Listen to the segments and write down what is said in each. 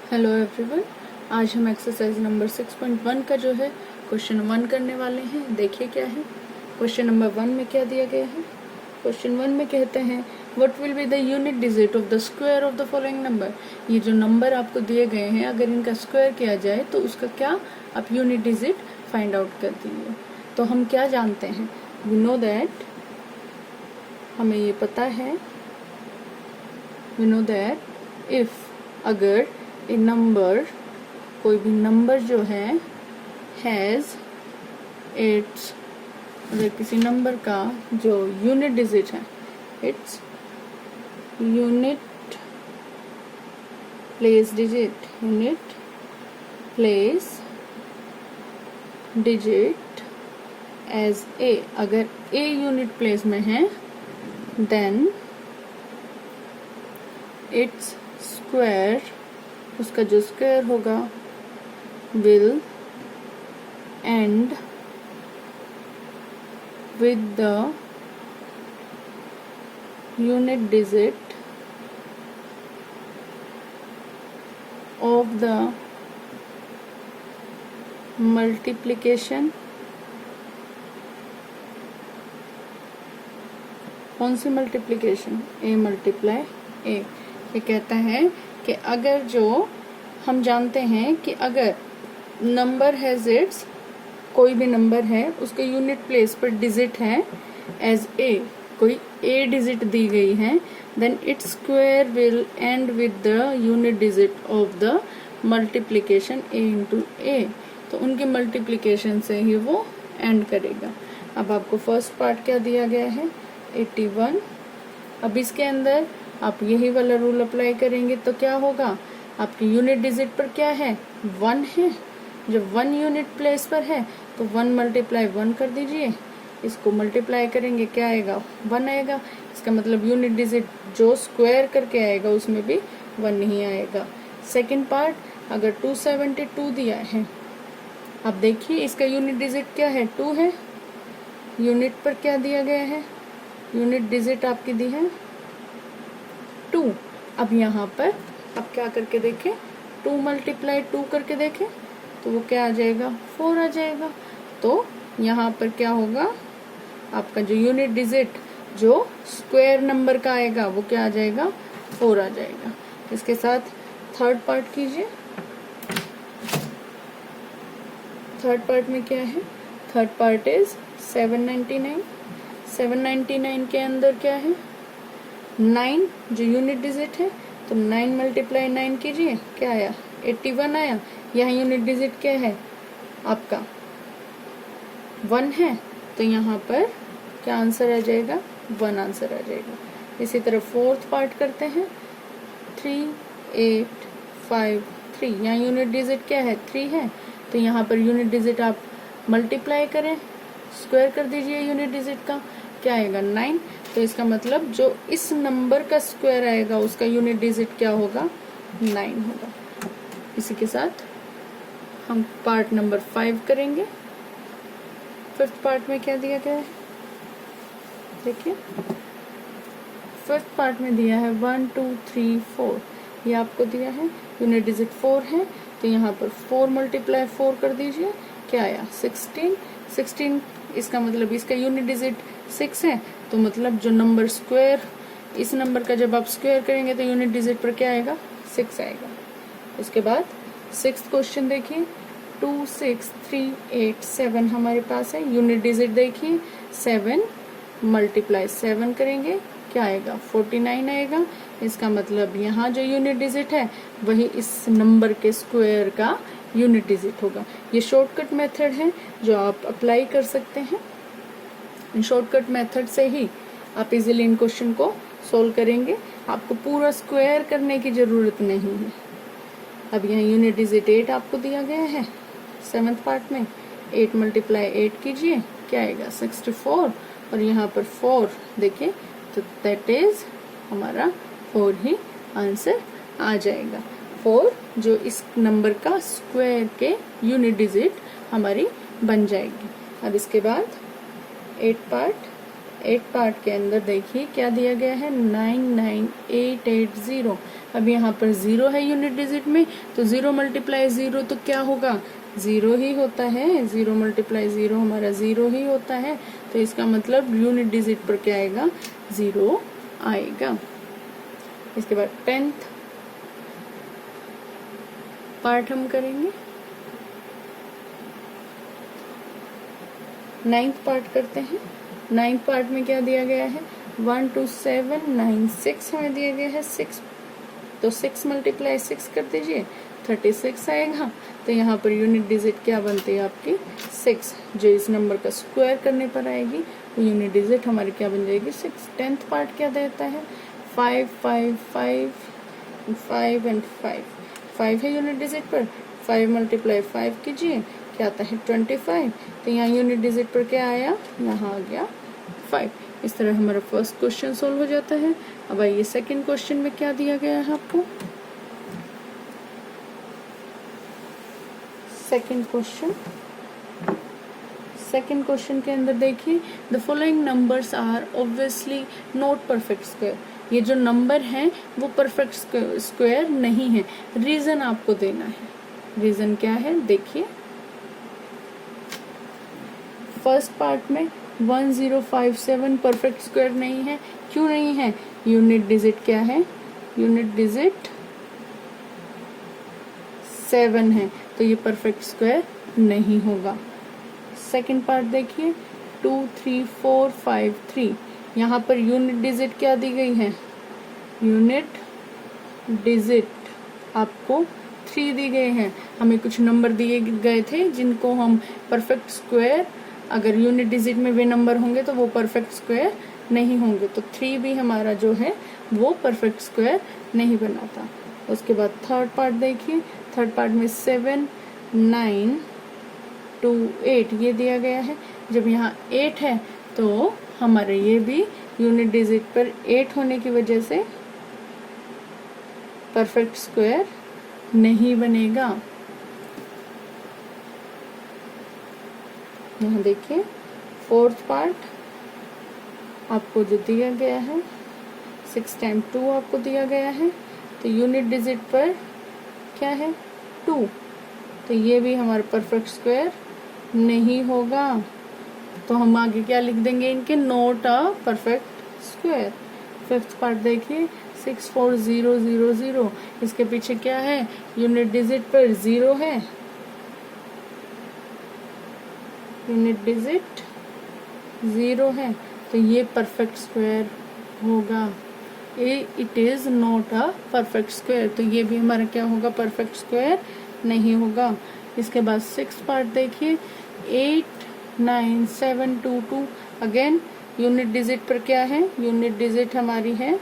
Hello everyone, आज हम exercise number 6.1 का जो है क्वेश्चन 1 करने वाले हैं। देखिए क्या है क्वेश्चन नंबर 1 में क्या दिया गया है। क्वेश्चन 1 में कहते हैं what will be the unit digit of the square of the following number. ये जो नंबर आपको दिए गए हैं, अगर इनका स्क्वायर किया जाए तो उसका क्या आप यूनिट डिजिट फाइंड आउट कर दीजिए। तो हम क्या जानते हैं, वी नो दैट, हमें ये पता है, वी नो दैट इफ, अगर ए नंबर, कोई भी नंबर जो है हैज इट्स, अगर किसी नंबर का जो यूनिट डिजिट है, its unit place digit, unit place digit as A, अगर ए यूनिट प्लेस में है, देन इट्स स्क्वायर, उसका जो स्क्वायर होगा, will end with the unit digit of the multiplication. कौन सी मल्टीप्लिकेशन? ए मल्टीप्लाई ए। ये कहता है कि अगर जो हम जानते हैं कि अगर नंबर हैज इट्स, कोई भी नंबर है उसके यूनिट प्लेस पर डिजिट है एज ए, कोई ए डिजिट दी गई है, then it's square will end with the unit digit of the multiplication A into A. तो उनके मल्टीप्लिकेशन से ही वो एंड करेगा। अब आपको फर्स्ट पार्ट क्या दिया गया है, 81। अब इसके अंदर आप यही वाला रूल अप्लाई करेंगे तो क्या होगा, आपकी यूनिट डिजिट पर क्या है, 1 है। जब 1 यूनिट प्लेस पर है तो 1 मल्टीप्लाई 1 कर दीजिए, इसको मल्टीप्लाई करेंगे क्या आएगा, 1 आएगा। इसका मतलब यूनिट डिजिट जो स्क्वायर करके आएगा उसमें भी 1 नहीं आएगा। सेकंड पार्ट, अगर 272 दिया है, अब देखिए इसका यूनिट डिजिट क्या है, 2 है। यूनिट पर क्या दिया गया है, यूनिट डिजिट आपकी दी है 2। अब यहाँ पर अब क्या करके देखें, 2 मल्टीप्लाई 2 करके देखें तो वो क्या आ जाएगा, 4 आ जाएगा। तो यहाँ पर क्या होगा, आपका जो यूनिट डिजिट जो स्क्वायर नंबर का आएगा वो क्या आ जाएगा, 4 आ जाएगा। इसके साथ थर्ड पार्ट कीजिए। थर्ड पार्ट में क्या है, थर्ड पार्ट इज 799। 799 के अंदर क्या है, 9 जो यूनिट डिजिट है, तो 9 मल्टीप्लाई 9 कीजिए, क्या आया, 81 आया। यहाँ यूनिट डिजिट क्या है आपका, 1 है, तो यहाँ पर क्या आंसर आ जाएगा, 1 आंसर आ जाएगा। इसी तरह फोर्थ पार्ट करते हैं, 3853। यहाँ यूनिट डिजिट क्या है, 3 है, तो यहाँ पर यूनिट डिजिट आप मल्टीप्लाई करें, स्क्वायर कर दीजिए यूनिट डिजिट का, क्या आएगा, 9। तो इसका मतलब जो इस नंबर का स्क्वायर आएगा उसका यूनिट डिजिट क्या होगा, 9 होगा। इसी के साथ हम पार्ट नंबर 5 करेंगे। फिफ्थ पार्ट में क्या दिया गया है, देखिए फिफ्थ पार्ट में दिया है 1 2 3 4। ये आपको दिया है, यूनिट डिजिट 4 है, तो यहाँ पर 4 मल्टीप्लाई 4 कर दीजिए, क्या आया, 16। 16 इसका मतलब इसका यूनिट डिजिट 6 है, तो मतलब जो नंबर स्क्वायर, इस नंबर का जब आप स्क्वायर करेंगे तो यूनिट डिजिट पर क्या आएगा, 6 आएगा। उसके बाद सिक्स्थ क्वेश्चन देखिए, 26387 हमारे पास है, यूनिट डिजिट देखिए 7 मल्टीप्लाई 7 करेंगे, क्या आएगा, 49 आएगा। इसका मतलब यहाँ जो यूनिट डिजिट है वही इस नंबर के स्क्वायर का यूनिट डिजिट होगा। ये शॉर्टकट मेथड है जो आप अप्लाई कर सकते हैं। इन शॉर्टकट मेथड से ही आप इजीली इन क्वेश्चन को सोल्व करेंगे, आपको पूरा स्क्वायर करने की जरूरत नहीं है। अब यहाँ यूनिट डिजिट 8 आपको दिया गया है सेवंथ पार्ट में, 8 मल्टीप्लाई 8 कीजिए, क्या आएगा, 64। और यहाँ पर 4 देखिए, तो दैट इज हमारा 4 ही आंसर आ जाएगा। 4 जो इस नंबर का स्क्वायर के यूनिट डिजिट हमारी बन जाएगी। अब इसके बाद 8 पार्ट, 8 पार्ट के अंदर देखिए क्या दिया गया है 99880। अब यहाँ पर 0 है यूनिट डिजिट में, तो 0 मल्टीप्लाई 0 तो क्या होगा 0 ही होता है। 0 मल्टीप्लाई 0 हमारा 0 ही होता है, तो इसका मतलब यूनिट डिजिट पर क्या आएगा 0 आएगा। इसके बाद 10th पार्ट हम करेंगे। 9th पार्ट करते हैं। 9th पार्ट में क्या दिया गया है 12796 हमें दिया गया है 6, तो 6 मल्टीप्लाई 6 कर दीजिए 36 आएगा। तो यहाँ पर यूनिट डिजिट क्या बनती है आपकी 6, जो इस नंबर का स्क्वायर करने पर आएगी वो यूनिट डिजिट हमारी क्या बन जाएगी 6। 10th पार्ट क्या देता है 5 5 5 5 एंड 5 है यूनिट डिजिट पर। 5 मल्टीप्लाई 5 कीजिए क्या आता है 25, तो यहाँ यूनिट डिजिट पर क्या आया यहाँ आ गया 5। इस तरह हमारा फर्स्ट क्वेश्चन सोल्व हो जाता है। अब आइए सेकंड क्वेश्चन में क्या दिया गया है आपको। सेकंड क्वेश्चन के अंदर देखिए the following numbers are obviously not perfect square. ये जो नंबर हैं वो परफेक्ट स्क्वायर नहीं है। रीजन आपको देना है। रीजन क्या है देखिए, फर्स्ट पार्ट में 1057 परफेक्ट स्क्वायर नहीं है। क्यों नहीं है, यूनिट डिजिट क्या है, यूनिट डिजिट 7 है, तो ये परफेक्ट स्क्वायर नहीं होगा। सेकंड पार्ट देखिए 23453, यहाँ पर यूनिट डिजिट क्या दी गई है, यूनिट डिजिट आपको 3 दी गए हैं। हमें कुछ नंबर दिए गए थे जिनको हम परफेक्ट स्क्वायर, अगर यूनिट डिजिट में वे नंबर होंगे तो वो परफेक्ट स्क्वायर नहीं होंगे, तो 3 भी हमारा जो है वो परफेक्ट स्क्वायर नहीं बनाता। उसके बाद थर्ड पार्ट देखिए, थर्ड पार्ट में 7 9 2 8 ये दिया गया है। जब यहाँ 8 है तो हमारे ये भी यूनिट डिजिट पर 8 होने की वजह से परफेक्ट स्क्वायर नहीं बनेगा। यहाँ देखिए फोर्थ पार्ट आपको जो दिया गया है 6 टाइम 2 आपको दिया गया है, तो यूनिट डिजिट पर क्या है 2, तो ये भी हमारा परफेक्ट स्क्वायर नहीं होगा। तो हम आगे क्या लिख देंगे इनके, not a perfect square. Fifth part देखिए 64000, इसके पीछे क्या है, यूनिट डिजिट पर 0 है, यूनिट डिजिट 0 है, तो ये परफेक्ट स्क्वायर होगा। It is not a perfect square, तो ये भी हमारा क्या होगा, परफेक्ट स्क्वायर नहीं होगा। इसके बाद 6 पार्ट देखिए 89722, अगेन यूनिट डिजिट पर क्या है, यूनिट डिजिट हमारी है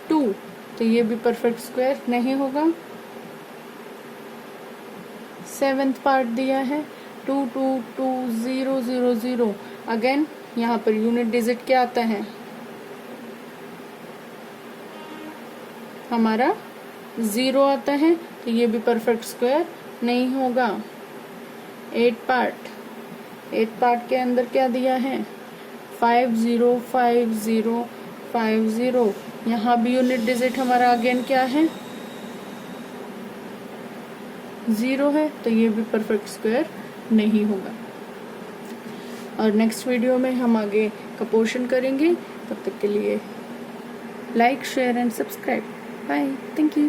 2, तो ये भी परफेक्ट स्क्वायर नहीं होगा। 7th पार्ट दिया है 222000, अगेन यहाँ पर यूनिट डिजिट क्या आता है हमारा 0 आता है, तो ये भी परफेक्ट स्क्वायर नहीं होगा। 8 पार्ट के अंदर क्या दिया है 505050, यहाँ भी यूनिट डिजिट हमारा अगेन क्या है 0 है, तो ये भी परफेक्ट स्क्वायर नहीं होगा। और नेक्स्ट वीडियो में हम आगे का पोर्शन करेंगे। तब तक के लिए like share and subscribe. Bye, thank you.